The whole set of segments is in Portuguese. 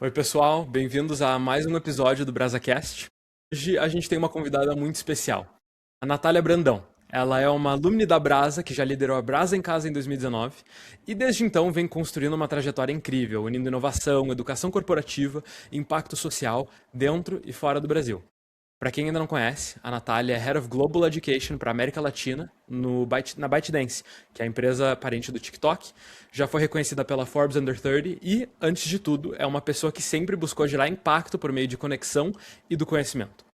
Oi, pessoal, bem-vindos a mais um episódio do BrasaCast. Hoje a gente tem uma convidada muito especial, a Natália Brandão. Ela é uma alumne da Brasa, que já liderou a Brasa em Casa em 2019, e desde então vem construindo uma trajetória incrível, unindo inovação, educação corporativa e impacto social dentro e fora do Brasil. Para quem ainda não conhece, a Natália é Head of Global Education para a América Latina na ByteDance, que é a empresa parente do TikTok. Já foi reconhecida pela Forbes Under 30 e, antes de tudo, é uma pessoa que sempre buscou gerar impacto por meio de conexão e do conhecimento.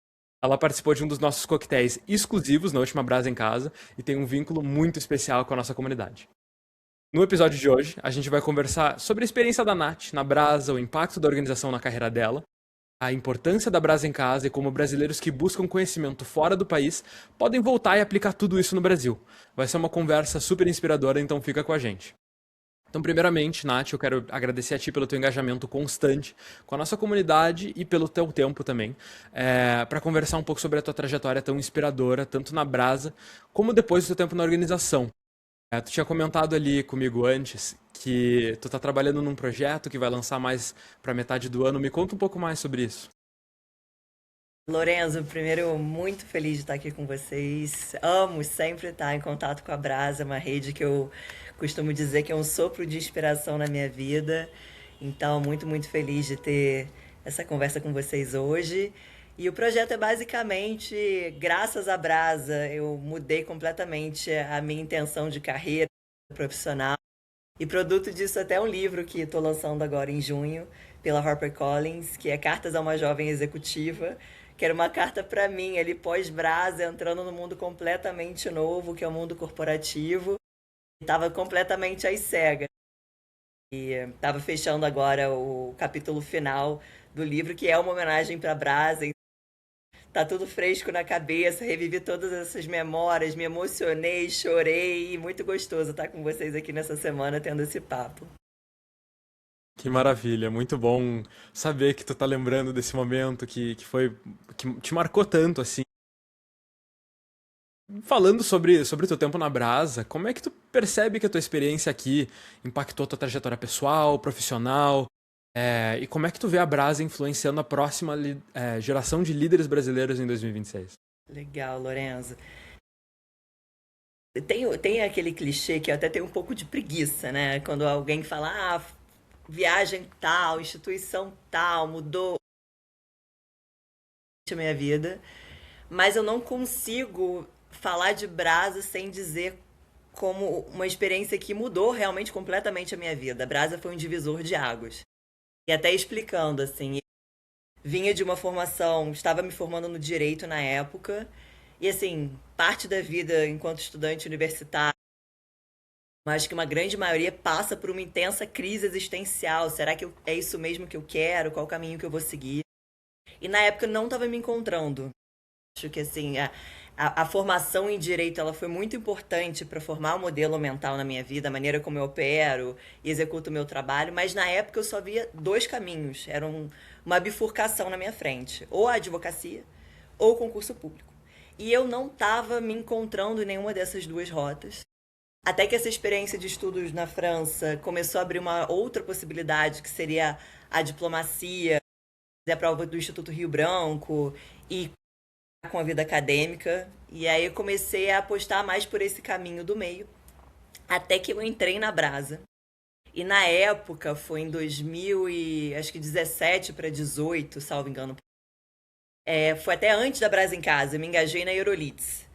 Ela participou de um dos nossos coquetéis exclusivos na última Brasa em Casa e tem um vínculo muito especial com a nossa comunidade. No episódio de hoje, a gente vai conversar sobre a experiência da Nath na Brasa, o impacto da organização na carreira dela, a importância da Brasa em Casa e como brasileiros que buscam conhecimento fora do país podem voltar e aplicar tudo isso no Brasil. Vai ser uma conversa super inspiradora, então fica com a gente. Então, primeiramente, Nath, eu quero agradecer a ti pelo teu engajamento constante com a nossa comunidade e pelo teu tempo também, para conversar um pouco sobre a tua trajetória tão inspiradora, tanto na Brasa como depois do teu tempo na organização. Tu tinha comentado ali comigo antes que tu tá trabalhando num projeto que vai lançar mais pra metade do ano. Me conta um pouco mais sobre isso. Lorenzo, primeiro, muito feliz de estar aqui com vocês. Amo sempre estar em contato com a Brasa, uma rede que eu costumo dizer que é um sopro de inspiração na minha vida. Então, muito feliz de ter essa conversa com vocês hoje. E o projeto é basicamente, graças à Brasa, eu mudei completamente a minha intenção de carreira profissional. E produto disso até um livro que estou lançando agora em junho pela HarperCollins, que é Cartas a uma Jovem Executiva, que era uma carta para mim, ali pós-Brasa, entrando no mundo completamente novo, que é o mundo corporativo. Estava completamente às cegas. E estava fechando agora o capítulo final do livro, que é uma homenagem para a Brasa. Tá tudo fresco na cabeça, revivi todas essas memórias, me emocionei, chorei, e muito gostoso estar com vocês aqui nessa semana tendo esse papo. Que maravilha, muito bom saber que tu tá lembrando desse momento que te marcou tanto assim. Falando sobre o teu tempo na Brasa, como é que tu percebe que a tua experiência aqui impactou tua trajetória pessoal, profissional? E como é que tu vê a Brasa influenciando a próxima geração de líderes brasileiros em 2026? Legal, Lorenzo. Tem aquele clichê que eu até tenho um pouco de preguiça, né? Quando alguém fala, viagem tal, instituição tal, mudou a minha vida. Mas eu não consigo falar de Brasa sem dizer como uma experiência que mudou realmente completamente a minha vida. A Brasa foi um divisor de águas. E até explicando, assim, vinha de uma formação, estava me formando no direito na época, e assim, parte da vida enquanto estudante universitário, mas que uma grande maioria passa por uma intensa crise existencial. Será que é isso mesmo que eu quero? Qual o caminho que eu vou seguir? E na época eu não estava me encontrando. Acho que assim, a formação em direito ela foi muito importante para formar o modelo mental na minha vida, a maneira como eu opero e executo o meu trabalho, mas na época eu só via dois caminhos, era uma bifurcação na minha frente, ou a advocacia ou o concurso público. E eu não estava me encontrando em nenhuma dessas duas rotas. Até que essa experiência de estudos na França começou a abrir uma outra possibilidade, que seria a diplomacia, a prova do Instituto Rio Branco e com a vida acadêmica. E aí eu comecei a apostar mais por esse caminho do meio, até que eu entrei na Brasa. E na época, foi em 2000 e acho que 17 para 18, salvo engano. Foi até antes da Brasa em Casa, eu me engajei na Eurolitz.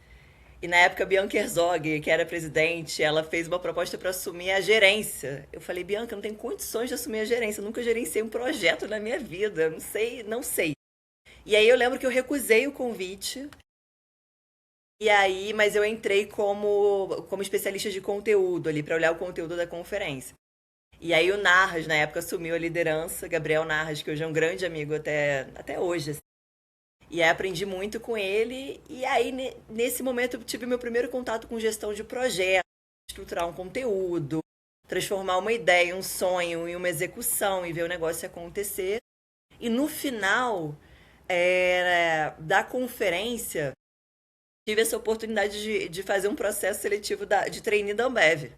E na época, a Bianca Herzog, que era presidente, ela fez uma proposta para assumir a gerência. Eu falei, Bianca, eu não tenho condições de assumir a gerência, eu nunca gerenciei um projeto na minha vida, não sei, não sei. E aí eu lembro que eu recusei o convite. E aí, mas eu entrei como especialista de conteúdo ali, para olhar o conteúdo da conferência. E aí o Narras, na época, assumiu a liderança, Gabriel Narras, que hoje é um grande amigo até hoje, assim. E aí aprendi muito com ele. E aí, nesse momento, eu tive meu primeiro contato com gestão de projeto, estruturar um conteúdo, transformar uma ideia, um sonho em uma execução e ver o negócio acontecer. E no final da conferência, tive essa oportunidade de fazer um processo seletivo de trainee da Ambev.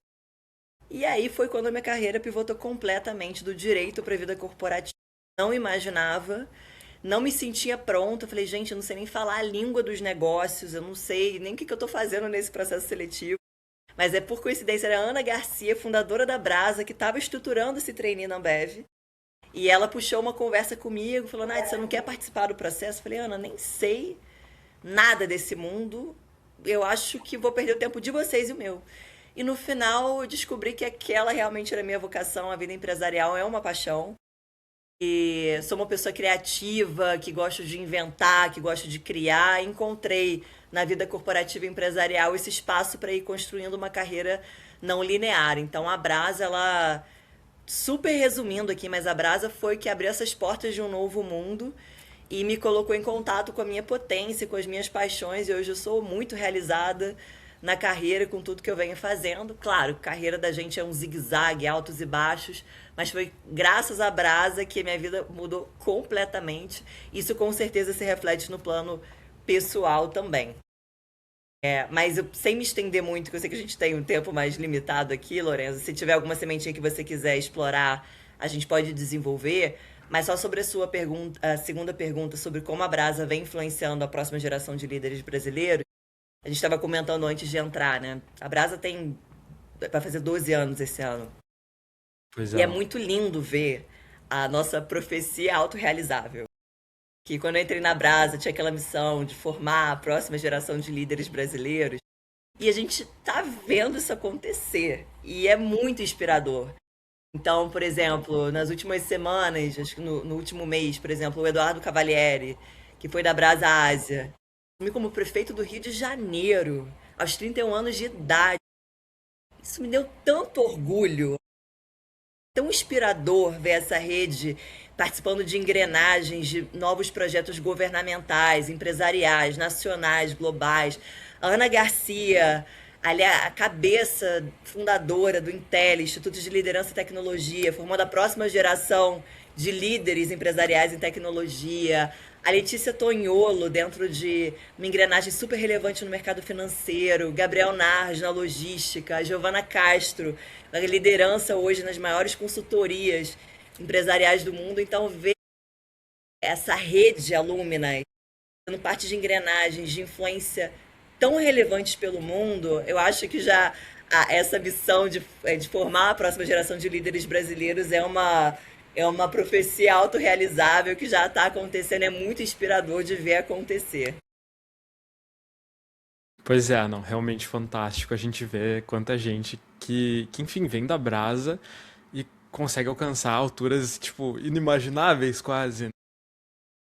E aí foi quando a minha carreira pivotou completamente do direito para a vida corporativa. não imaginava, não me sentia pronta. Eu falei, gente, eu não sei nem falar a língua dos negócios, eu não sei nem o que que eu tô fazendo nesse processo seletivo. Mas é por coincidência, era a Ana Garcia, fundadora da Brasa, que estava estruturando esse trainee na Ambev. E ela puxou uma conversa comigo, falou, Nath, você não quer participar do processo? Eu falei, Ana, nem sei nada desse mundo, eu acho que vou perder o tempo de vocês e o meu. E no final eu descobri que aquela realmente era a minha vocação, a vida empresarial é uma paixão. E sou uma pessoa criativa, que gosto de inventar, que gosto de criar. Encontrei na vida corporativa e empresarial esse espaço para ir construindo uma carreira não linear. Então a Brasa, ela, super resumindo aqui, mas a Brasa foi que abriu essas portas de um novo mundo e me colocou em contato com a minha potência, com as minhas paixões, e hoje eu sou muito realizada na carreira, com tudo que eu venho fazendo. Claro, a carreira da gente é um zigue-zague, altos e baixos, mas foi graças à Brasa que a minha vida mudou completamente. Isso com certeza se reflete no plano pessoal também. Mas eu, sem me estender muito, que eu sei que a gente tem um tempo mais limitado aqui, Lorenzo, se tiver alguma sementinha que você quiser explorar, a gente pode desenvolver. Mas só sobre a sua pergunta, a segunda pergunta, sobre como a Brasa vem influenciando a próxima geração de líderes brasileiros, a gente estava comentando antes de entrar, né? A Brasa tem, vai fazer 12 anos esse ano. Pois E é. é muito lindo ver a nossa profecia autorrealizável. Que quando eu entrei na Brasa, tinha aquela missão de formar a próxima geração de líderes brasileiros. E a gente tá vendo isso acontecer. E é muito inspirador. Então, por exemplo, nas últimas semanas, acho que no último mês, por exemplo, o Eduardo Cavalieri, que foi da Brasa Ásia, assumi como prefeito do Rio de Janeiro, aos 31 anos de idade. Isso me deu tanto orgulho, tão inspirador ver essa rede participando de engrenagens de novos projetos governamentais, empresariais, nacionais, globais. A Ana Garcia, ali a cabeça fundadora do Intel, Instituto de Liderança e Tecnologia, formando a próxima geração de líderes empresariais em tecnologia. A Letícia Tonholo, dentro de uma engrenagem super relevante no mercado financeiro. Gabriel Narges, na logística. A Giovana Castro, na liderança hoje nas maiores consultorias empresariais do mundo. Então, ver essa rede alumna sendo parte de engrenagens de influência tão relevantes pelo mundo, eu acho que já essa missão de formar a próxima geração de líderes brasileiros é uma profecia autorrealizável que já está acontecendo, é muito inspirador de ver acontecer. Pois é, não, realmente fantástico a gente ver quanta gente que enfim, vem da brasa e consegue alcançar alturas, tipo, inimagináveis quase.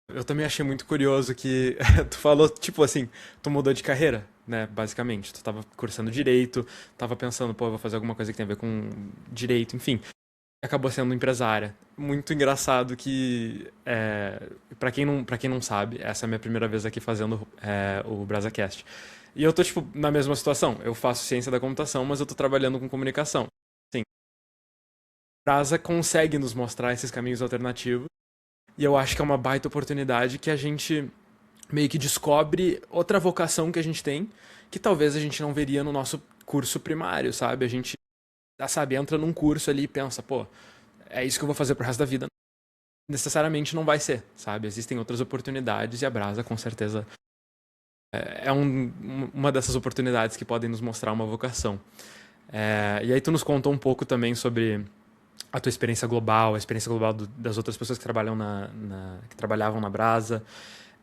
Eu também achei muito curioso que tu falou, tipo assim, tu mudou de carreira, né, basicamente. Tu tava cursando direito, tava pensando, pô, eu vou fazer alguma coisa que tem a ver com direito, enfim. Acabou sendo empresária. Muito engraçado que, para quem não sabe, essa é a minha primeira vez aqui fazendo o BrasaCast. E eu tô, tipo, na mesma situação. Eu faço ciência da computação, mas eu tô trabalhando com comunicação. Sim, a Brasa consegue nos mostrar esses caminhos alternativos. E eu acho que é uma baita oportunidade que a gente meio que descobre outra vocação que a gente tem, que talvez a gente não veria no nosso curso primário, sabe? A gente, sabe, entra num curso ali e pensa, pô, é isso que eu vou fazer pro resto da vida. Necessariamente não vai ser, sabe? Existem outras oportunidades e a Brasa, com certeza, uma dessas oportunidades que podem nos mostrar uma vocação. E aí tu nos contou um pouco também sobre a tua experiência global, a experiência global das outras pessoas que trabalham que trabalhavam na Brasa.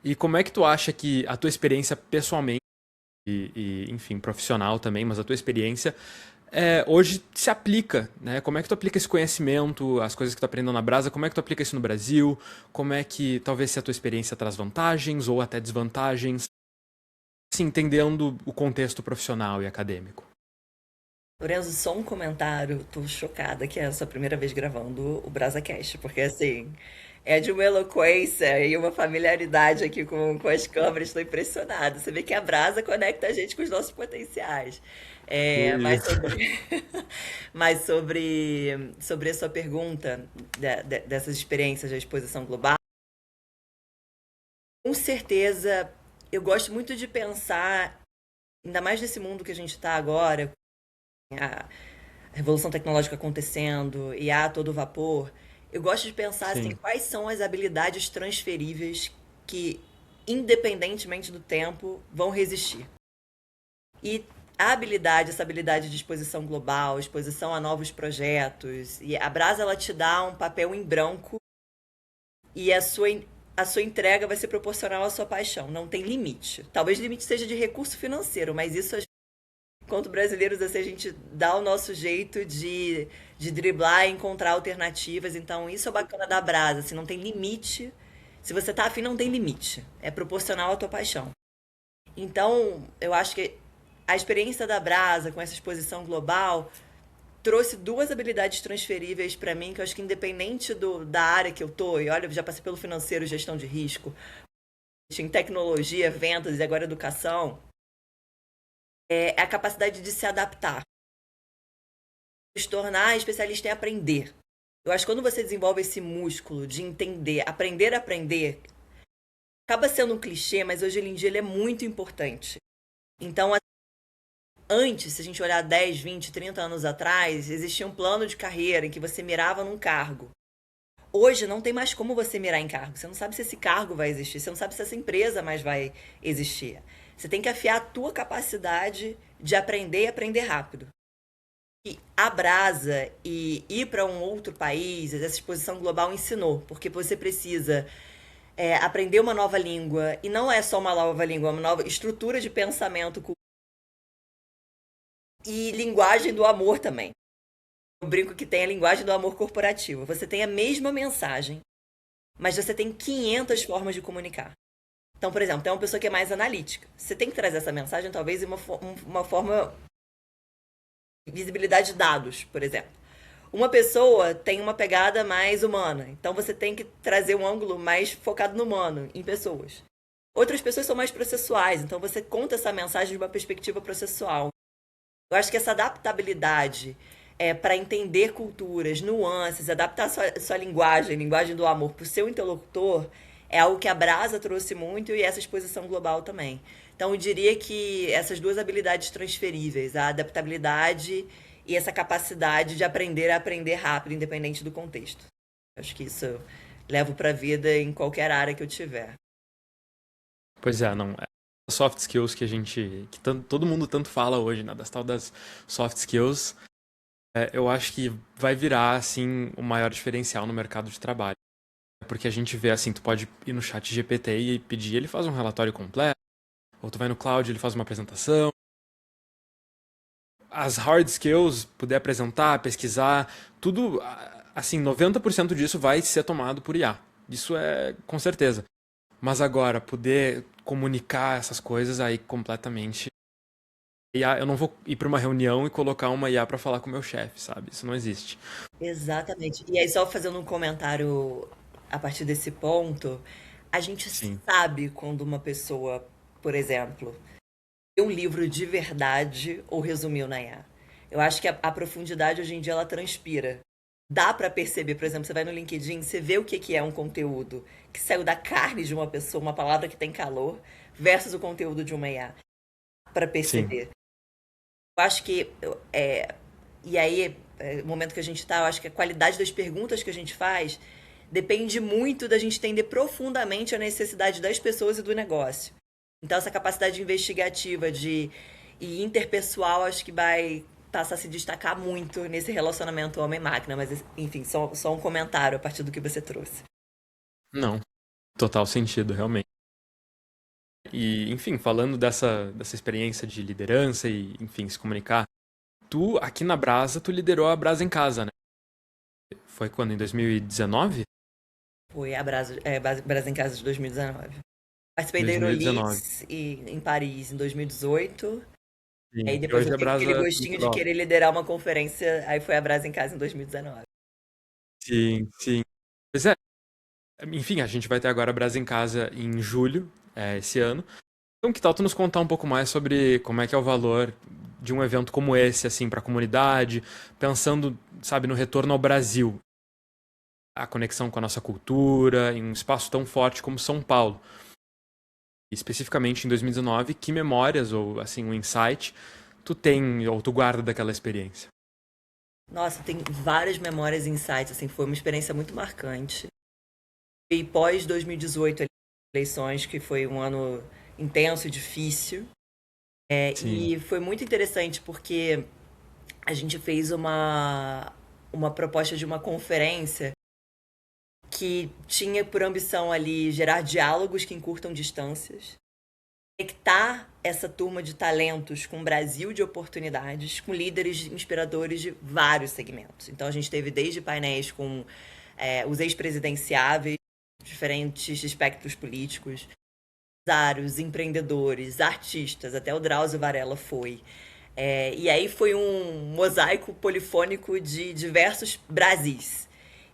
E como é que tu acha que a tua experiência pessoalmente enfim, profissional também, mas a tua experiência hoje se aplica, né? Como é que tu aplica esse conhecimento, as coisas que tu aprendeu na Brasa, como é que tu aplica isso no Brasil? Como é que talvez se a tua experiência traz vantagens ou até desvantagens? Assim, entendendo o contexto profissional e acadêmico. Lorenzo, só um comentário, tô chocada que é a sua primeira vez gravando o BrasaCast, porque assim, é de uma eloquência e uma familiaridade aqui com as câmeras, estou impressionada. Você vê que a Brasa conecta a gente com os nossos potenciais. Que Mas isso. sobre a sua pergunta dessas experiências da exposição global, com certeza eu gosto muito de pensar, ainda mais nesse mundo que a gente está agora, a revolução tecnológica acontecendo e a todo vapor, Eu gosto de pensar assim, Sim. quais são as habilidades transferíveis que, independentemente do tempo, vão resistir. E a habilidade, essa habilidade de exposição global, exposição a novos projetos, e a Brasa ela te dá um papel em branco e a sua entrega vai ser proporcional à sua paixão. Não tem limite. Talvez limite seja de recurso financeiro, mas isso, enquanto brasileiros, assim, a gente dá o nosso jeito de driblar e encontrar alternativas. Então, isso é o bacana da Brasa. Assim, não tem limite. Se você tá afim, não tem limite. É proporcional à tua paixão. Então, eu acho que a experiência da Brasa com essa exposição global trouxe duas habilidades transferíveis para mim, que eu acho que independente da área que eu tô, e olha, eu já passei pelo financeiro, gestão de risco, em tecnologia, vendas e agora educação, é a capacidade de se adaptar, se tornar especialista em aprender. Eu acho que quando você desenvolve esse músculo de entender, aprender a aprender, acaba sendo um clichê, mas hoje em dia ele é muito importante. Então, antes, se a gente olhar 10, 20, 30 anos atrás, existia um plano de carreira em que você mirava num cargo. Hoje não tem mais como você mirar em cargo. Você não sabe se esse cargo vai existir, você não sabe se essa empresa mais vai existir. Você tem que afiar a tua capacidade de aprender e aprender rápido. E a Brasa e ir para um outro país, essa exposição global ensinou, porque você precisa aprender uma nova língua, e não é só uma nova língua, é uma nova estrutura de pensamento e linguagem do amor também. Eu brinco que tem a linguagem do amor corporativo. Você tem a mesma mensagem, mas você tem 500 formas de comunicar. Então, por exemplo, tem uma pessoa que é mais analítica. Você tem que trazer essa mensagem, talvez, em uma forma de visibilidade de dados, por exemplo. Uma pessoa tem uma pegada mais humana, então você tem que trazer um ângulo mais focado no humano, em pessoas. Outras pessoas são mais processuais, então você conta essa mensagem de uma perspectiva processual. Eu acho que essa adaptabilidade para entender culturas, nuances, adaptar sua linguagem, linguagem do amor, para o seu interlocutor, é algo que a Brasa trouxe muito e essa exposição global também. Então, eu diria que essas duas habilidades transferíveis, a adaptabilidade e essa capacidade de aprender a aprender rápido, independente do contexto. Acho que isso eu levo para a vida em qualquer área que eu tiver. Pois é, não. Soft skills que todo mundo tanto fala hoje, né? Das tal das soft skills, eu acho que vai virar, assim, o maior diferencial no mercado de trabalho. Porque a gente vê, assim, tu pode ir no chat GPT e pedir, ele faz um relatório completo, ou tu vai no cloud, ele faz uma apresentação. As hard skills, poder apresentar, pesquisar, tudo, assim, 90% disso vai ser tomado por IA. Isso é com certeza. Mas agora, poder comunicar essas coisas aí completamente. IA, eu não vou ir para uma reunião e colocar uma IA para falar com o meu chefe, sabe? Isso não existe. Exatamente. E aí, só fazendo um comentário a partir desse ponto, a gente Sim. sabe quando uma pessoa, por exemplo, leu um livro de verdade ou resumiu na IA. Eu acho que a profundidade hoje em dia ela transpira. Dá pra perceber, por exemplo, você vai no LinkedIn, você vê o que que é um conteúdo que saiu da carne de uma pessoa, uma palavra que tem calor, versus o conteúdo de uma IA. Pra Sim. perceber. Eu acho que e aí, o momento que a gente está, eu acho que a qualidade das perguntas que a gente faz depende muito da gente entender profundamente a necessidade das pessoas e do negócio. Então, essa capacidade investigativa e interpessoal, acho que vai passar a se destacar muito nesse relacionamento homem-máquina. Mas, enfim, só um comentário a partir do que você trouxe. Não. Total sentido, realmente. E, enfim, falando dessa experiência de liderança e, enfim, se comunicar, tu, aqui na Brasa, tu liderou a Brasa em Casa, né? Foi quando? Em 2019? Foi a Brasil em Casa de 2019. Participei da 2019. Euroleads em Paris em 2018. Aí Sim. E depois hoje eu a fiquei com aquele Brasa gostinho de Litoral. querer liderar uma conferência. Aí foi a Brasa em Casa em 2019. Sim, sim. Pois é. Enfim, a gente vai ter agora a Brasa em Casa em julho, esse ano. Então, que tal tu nos contar um pouco mais sobre como é que é o valor de um evento como esse, assim, para a comunidade, pensando, sabe, no retorno ao Brasil, a conexão com a nossa cultura, em um espaço tão forte como São Paulo. E, especificamente em 2019, que memórias ou, assim, um insight tu tem ou tu guarda daquela experiência? Nossa, tem várias memórias e insights, assim, foi uma experiência muito marcante. E pós 2018, eleições, que foi um ano intenso e difícil. Sim. E foi muito interessante porque a gente fez uma proposta de uma conferência que tinha por ambição ali gerar diálogos que encurtam distâncias, conectar essa turma de talentos com um Brasil de oportunidades, com líderes inspiradores de vários segmentos. Então a gente teve desde painéis com os ex-presidenciáveis, diferentes espectros políticos, empresários, empreendedores, artistas, até o Drauzio Varela foi. E aí foi um mosaico polifônico de diversos Brasis.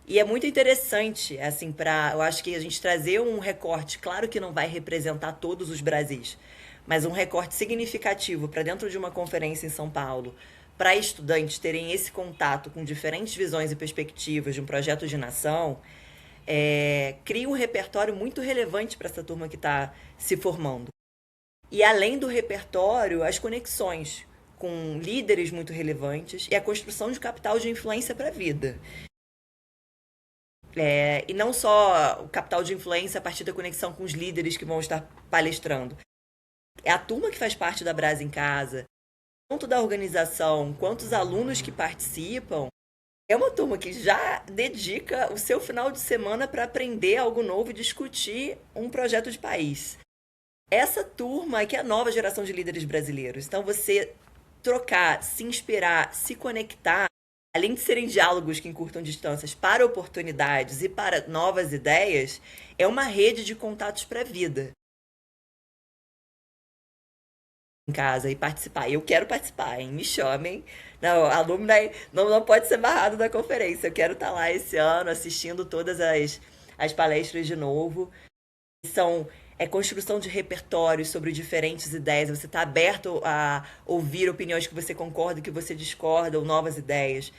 E é muito interessante, assim, eu acho que a gente trazer um recorte, claro que não vai representar todos os Brasis, mas um recorte significativo para dentro de uma conferência em São Paulo, para estudantes terem esse contato com diferentes visões e perspectivas de um projeto de nação, cria um repertório muito relevante para essa turma que está se formando. E além do repertório, as conexões com líderes muito relevantes e a construção de capital de influência para a vida. E não só o capital de influência a partir da conexão com os líderes que vão estar palestrando. É a turma que faz parte da Brasa em Casa, tanto da organização quanto os alunos que participam. É uma turma que já dedica o seu final de semana para aprender algo novo e discutir um projeto de país. Essa turma é que é a nova geração de líderes brasileiros. Então, você trocar, se inspirar, se conectar, além de serem diálogos que encurtam distâncias para oportunidades e para novas ideias, é uma rede de contatos para a vida. Em casa e participar. Eu quero participar, hein? Me chamem. Não, alumni não pode ser barrado da conferência. Eu quero estar lá esse ano assistindo todas as palestras de novo. São construção de repertórios sobre diferentes ideias. Você está aberto a ouvir opiniões que você concorda, que você discorda, ou novas ideias.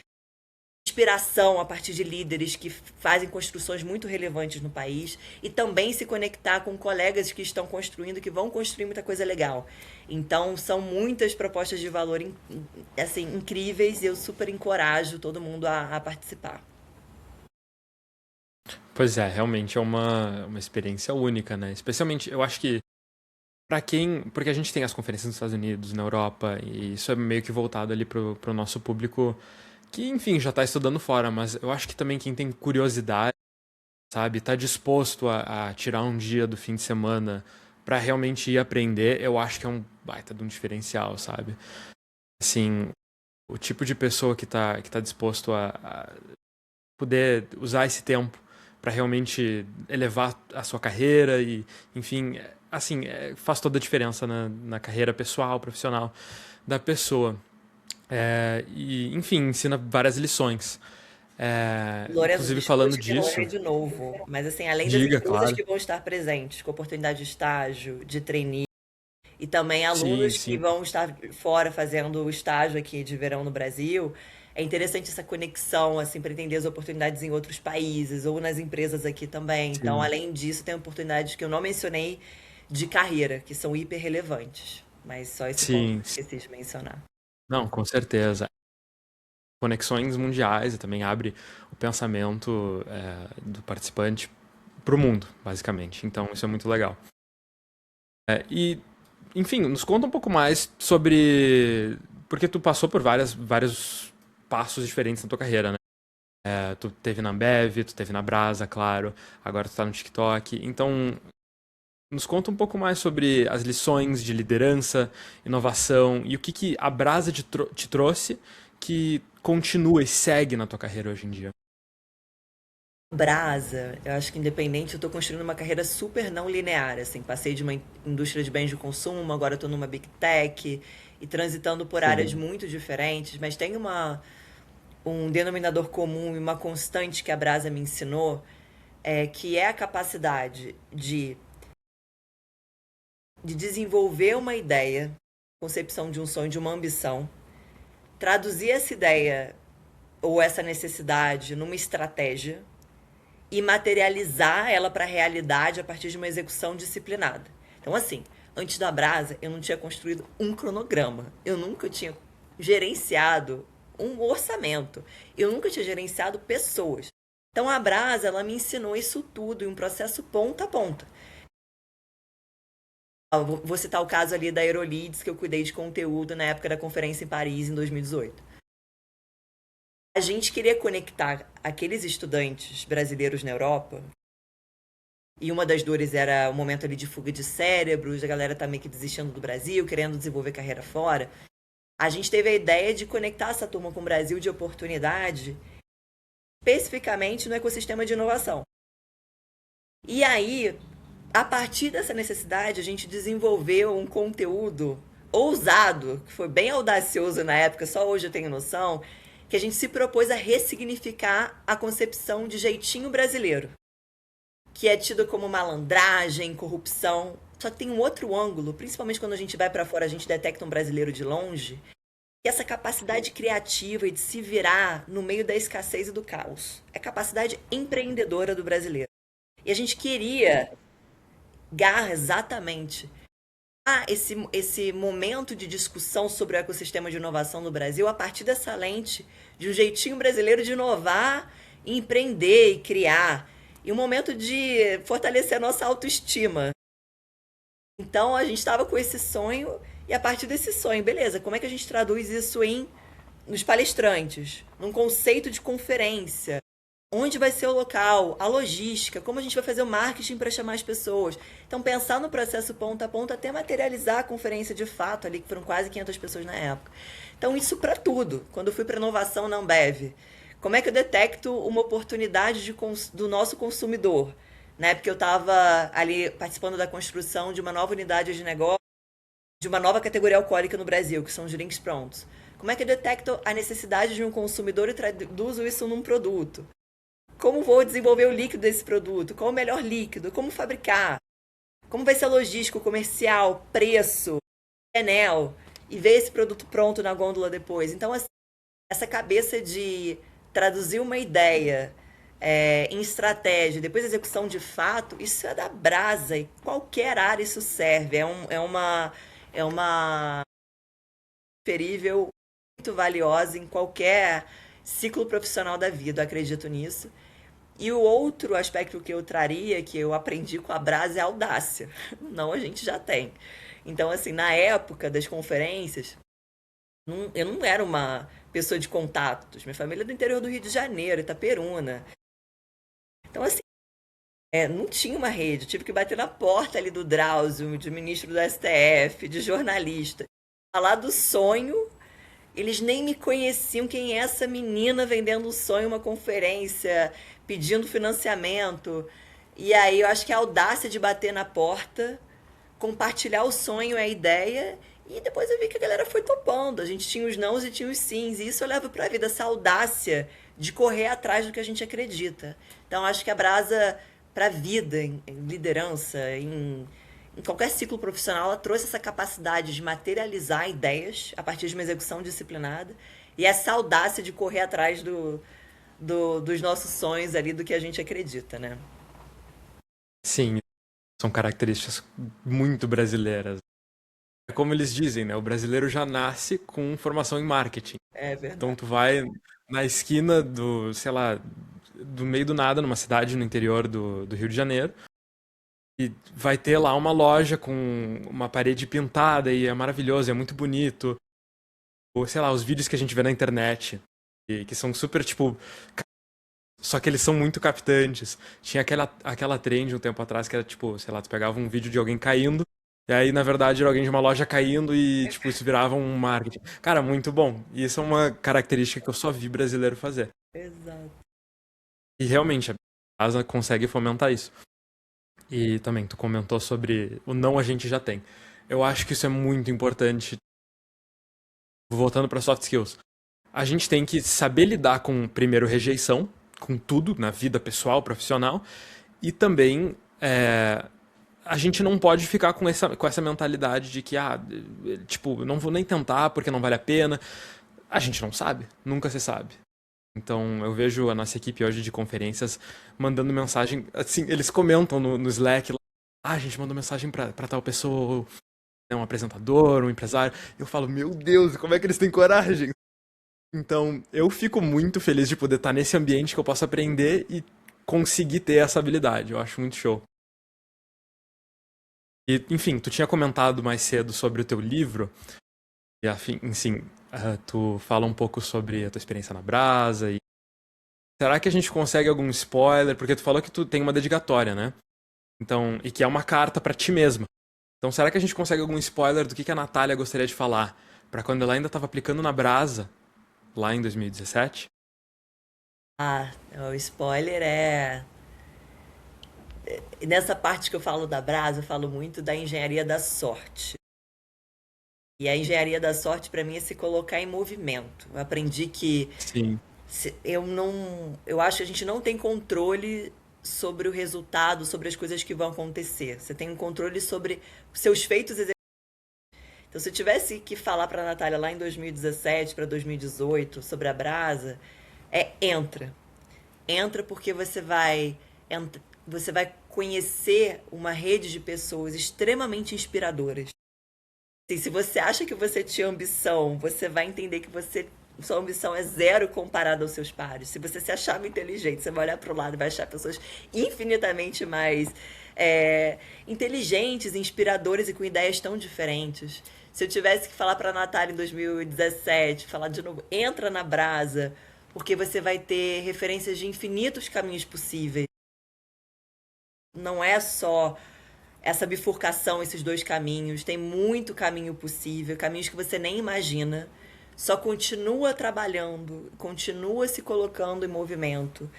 Inspiração a partir de líderes que fazem construções muito relevantes no país e também se conectar com colegas que estão construindo, que vão construir muita coisa legal. Então, são muitas propostas de valor assim, incríveis e eu super encorajo todo mundo a participar. Pois é, realmente é uma experiência única, né? Especialmente, eu acho que pra quem. Porque a gente tem as conferências nos Estados Unidos, na Europa, e isso é meio que voltado ali pro nosso público que, enfim, já tá estudando fora, mas eu acho que também quem tem curiosidade, sabe, tá disposto a tirar um dia do fim de semana pra realmente ir aprender, eu acho que é um baita de um diferencial, sabe? Assim, o tipo de pessoa que tá disposto a poder usar esse tempo para realmente elevar a sua carreira e, enfim, assim, faz toda a diferença na carreira pessoal, profissional da pessoa. E, enfim, ensina várias lições. Lourenço, Inclusive desculpa falando te interromper disso, de novo, mas assim, além das diga, empresas claro. que vão estar presentes, com oportunidade de estágio, de trainee, e também Sim, alunos que sim, vão estar fora fazendo o estágio aqui de verão no Brasil, é interessante essa conexão, assim, para entender as oportunidades em outros países ou nas empresas aqui também. Então, sim, além disso, tem oportunidades que eu não mencionei de carreira, que são hiper relevantes. Mas só esse ponto que sim, eu sim. esqueci de mencionar. Não, com certeza. Conexões mundiais e também abre o pensamento do participante pro mundo, basicamente. Então, isso é muito legal. E, enfim, nos conta um pouco mais sobre. Porque tu passou por vários passos diferentes na tua carreira, né? Tu teve na Ambev, tu teve na Brasa, claro, agora tu tá no TikTok. Então, nos conta um pouco mais sobre as lições de liderança, inovação e o que a Brasa te trouxe que continua e segue na tua carreira hoje em dia. Brasa, eu acho que independente, eu tô construindo uma carreira super não linear, assim, passei de uma indústria de bens de consumo, agora eu tô numa big tech e transitando por áreas Sim, muito diferentes, mas tem um denominador comum e uma constante que a Brasa me ensinou, que é a capacidade de desenvolver uma ideia, concepção de um sonho, de uma ambição, traduzir essa ideia ou essa necessidade numa estratégia e materializar ela para a realidade a partir de uma execução disciplinada. Então, assim, antes da Brasa, eu não tinha construído um cronograma. Eu nunca tinha gerenciado um orçamento. Eu nunca tinha gerenciado pessoas. Então a Brasa, ela me ensinou isso tudo em um processo ponta a ponta. Vou citar o caso ali da Aerolids, que eu cuidei de conteúdo na época da conferência em Paris, em 2018. A gente queria conectar aqueles estudantes brasileiros na Europa, e uma das dores era o momento ali de fuga de cérebros, a galera tá meio que desistindo do Brasil, querendo desenvolver carreira fora. A gente teve a ideia de conectar essa turma com o Brasil de oportunidade, especificamente no ecossistema de inovação. E aí, a partir dessa necessidade, a gente desenvolveu um conteúdo ousado, que foi bem audacioso na época, só hoje eu tenho noção, que a gente se propôs a ressignificar a concepção de jeitinho brasileiro, que é tido como malandragem, corrupção. Só que tem um outro ângulo, principalmente quando a gente vai para fora, a gente detecta um brasileiro de longe, que é essa capacidade criativa e de se virar no meio da escassez e do caos. É a capacidade empreendedora do brasileiro. E a gente queria garra exatamente esse momento de discussão sobre o ecossistema de inovação no Brasil a partir dessa lente de um jeitinho brasileiro de inovar, empreender e criar. E um momento de fortalecer a nossa autoestima. Então a gente estava com esse sonho e a partir desse sonho, beleza, como é que a gente traduz isso nos palestrantes, num conceito de conferência? Onde vai ser o local, a logística, como a gente vai fazer o marketing para chamar as pessoas. Então, pensar no processo ponta a ponta até materializar a conferência de fato ali, que foram quase 500 pessoas na época. Então, isso para tudo. Quando eu fui para inovação na Ambev, como é que eu detecto uma oportunidade do nosso consumidor? Na época eu estava ali participando da construção de uma nova unidade de negócio, de uma nova categoria alcoólica no Brasil, que são os drinks prontos. Como é que eu detecto a necessidade de um consumidor e traduzo isso num produto? Como vou desenvolver o líquido desse produto? Qual o melhor líquido? Como fabricar? Como vai ser a logística, o comercial, preço, Enel, e ver esse produto pronto na gôndola depois. Então, assim, essa cabeça de traduzir uma ideia em estratégia, depois execução de fato, isso é da Brasa, e qualquer área isso serve. É uma ferível muito valiosa em qualquer ciclo profissional da vida, eu acredito nisso. E o outro aspecto que eu traria, que eu aprendi com a Brasa, é a audácia. Não, a gente já tem. Então, assim, na época das conferências, eu não era uma pessoa de contatos. Minha família é do interior do Rio de Janeiro, Itaperuna. Então, assim, não tinha uma rede. Eu tive que bater na porta ali do Drauzio, de ministro do STF, de jornalista. Falar do sonho, eles nem me conheciam quem é essa menina vendendo o sonho, uma conferência, pedindo financiamento. E aí eu acho que a audácia de bater na porta, compartilhar o sonho, a ideia, e depois eu vi que a galera foi topando. A gente tinha os nãos e tinha os sims, e isso eu levo pra vida, essa audácia de correr atrás do que a gente acredita. Então acho que a Brasa pra vida, em liderança, em qualquer ciclo profissional, ela trouxe essa capacidade de materializar ideias a partir de uma execução disciplinada e essa audácia de correr atrás dos nossos sonhos ali, do que a gente acredita, né? Sim, são características muito brasileiras. É como eles dizem, né? O brasileiro já nasce com formação em marketing. É Então verdade. tu vai na esquina sei lá, do meio do nada, numa cidade no interior do Rio de Janeiro, e vai ter lá uma loja com uma parede pintada e é maravilhoso, é muito bonito. Ou sei lá, os vídeos que a gente vê na internet, que são super, tipo, só que eles são muito captantes. Tinha aquela trend um tempo atrás que era tipo, sei lá, tu pegava um vídeo de alguém caindo, e aí na verdade era alguém de uma loja caindo e tipo, isso virava um marketing. Cara, muito bom. E isso é uma característica que eu só vi brasileiro fazer. Exato. E realmente, a casa consegue fomentar isso. E também, tu comentou sobre o não a gente já tem. Eu acho que isso é muito importante. Voltando para soft skills. A gente tem que saber lidar com, primeiro, rejeição, com tudo, na vida pessoal, profissional, e também a gente não pode ficar com essa mentalidade de que, tipo, não vou nem tentar porque não vale a pena. A gente não sabe, nunca se sabe. Então, eu vejo a nossa equipe hoje de conferências mandando mensagem, assim, eles comentam no Slack, lá, a gente mandou mensagem pra tal pessoa, um apresentador, um empresário. Eu falo, meu Deus, como é que eles têm coragem? Então, eu fico muito feliz de poder estar nesse ambiente que eu posso aprender e conseguir ter essa habilidade. Eu acho muito show. E, enfim, tu tinha comentado mais cedo sobre o teu livro, e enfim, tu fala um pouco sobre a tua experiência na Brasa. E será que a gente consegue algum spoiler? Porque tu falou que tu tem uma dedicatória, né? Então, e que é uma carta pra ti mesma. Então, será que a gente consegue algum spoiler do que a Natália gostaria de falar pra quando ela ainda estava aplicando na Brasa, lá em 2017? Ah, o spoiler é. Nessa parte que eu falo da Brasa, eu falo muito da engenharia da sorte. E a engenharia da sorte, para mim, é se colocar em movimento. Eu aprendi que Sim, eu não. Eu acho que a gente não tem controle sobre o resultado, sobre as coisas que vão acontecer. Você tem um controle sobre os seus feitos. Então, se eu tivesse que falar para a Natália lá em 2017 para 2018 sobre a Brasa, entra. Entra porque você vai conhecer uma rede de pessoas extremamente inspiradoras. Assim, se você acha que você tinha ambição, você vai entender que sua ambição é zero comparada aos seus pares. Se você se achava inteligente, você vai olhar para o lado e vai achar pessoas infinitamente mais inteligentes, inspiradoras e com ideias tão diferentes. Se eu tivesse que falar para a Natália em 2017, falar de novo, entra na Brasa, porque você vai ter referências de infinitos caminhos possíveis. Não é só essa bifurcação, esses dois caminhos. Tem muito caminho possível, caminhos que você nem imagina. Só continua trabalhando, continua se colocando em movimento,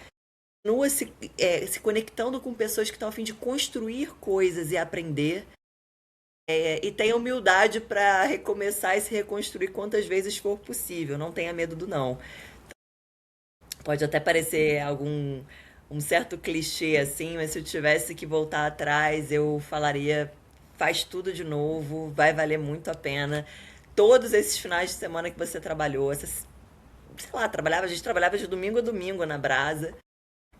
continua se conectando com pessoas que estão a fim de construir coisas e aprender. E tenha humildade para recomeçar e se reconstruir quantas vezes for possível. Não tenha medo do não. Pode até parecer um certo clichê assim, mas se eu tivesse que voltar atrás, eu falaria: faz tudo de novo, vai valer muito a pena. Todos esses finais de semana que você trabalhou, sei lá, a gente trabalhava de domingo a domingo na Brasa,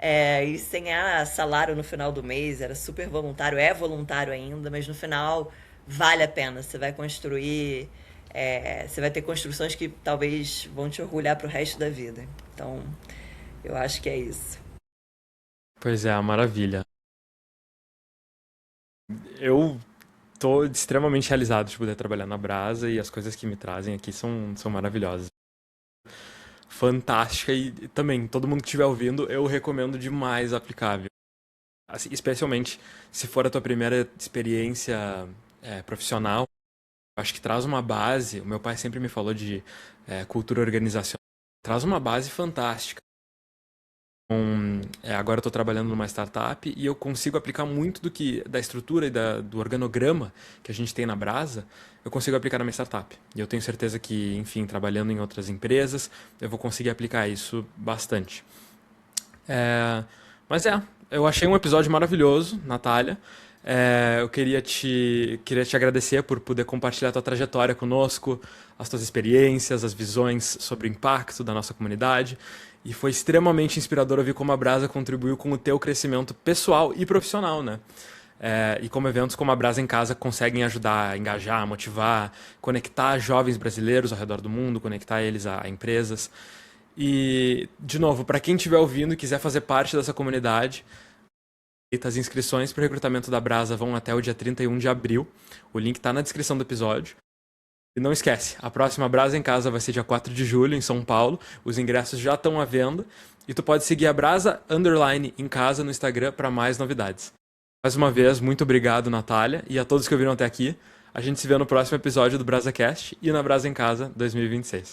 e sem ganhar salário no final do mês, era super voluntário, é voluntário ainda, mas no final vale a pena. Você vai construir, você vai ter construções que talvez vão te orgulhar pro resto da vida. Então, eu acho que é isso. pois é, a maravilha. Eu tô extremamente realizado de poder trabalhar na Brasa e as coisas que me trazem aqui são maravilhosas. Fantástica e também, todo mundo que estiver ouvindo, eu recomendo demais a Aplicável. Assim, especialmente se for a tua primeira experiência profissional, acho que traz uma base. O meu pai sempre me falou de cultura organizacional. Traz uma base fantástica. Agora eu estou trabalhando numa startup e eu consigo aplicar muito da estrutura e do organograma que a gente tem na Brasa, eu consigo aplicar na minha startup. E eu tenho certeza que, enfim, trabalhando em outras empresas, eu vou conseguir aplicar isso bastante. É, mas eu achei um episódio maravilhoso, Natália. Eu queria te agradecer por poder compartilhar a tua trajetória conosco, as tuas experiências, as visões sobre o impacto da nossa comunidade. E foi extremamente inspirador ouvir como a Brasa contribuiu com o teu crescimento pessoal e profissional, né? E como eventos como a Brasa em Casa conseguem ajudar a engajar, motivar, conectar jovens brasileiros ao redor do mundo, conectar eles a empresas. E, de novo, para quem estiver ouvindo e quiser fazer parte dessa comunidade, as inscrições para o recrutamento da Brasa vão até o dia 31 de abril. O link está na descrição do episódio. E não esquece, a próxima Brasa em Casa vai ser dia 4 de julho, em São Paulo. Os ingressos já estão à venda. E tu pode seguir a Brasa em casa no Instagram para mais novidades. Mais uma vez, muito obrigado, Natália, e a todos que ouviram até aqui. A gente se vê no próximo episódio do BrasaCast e na Brasa em Casa 2026.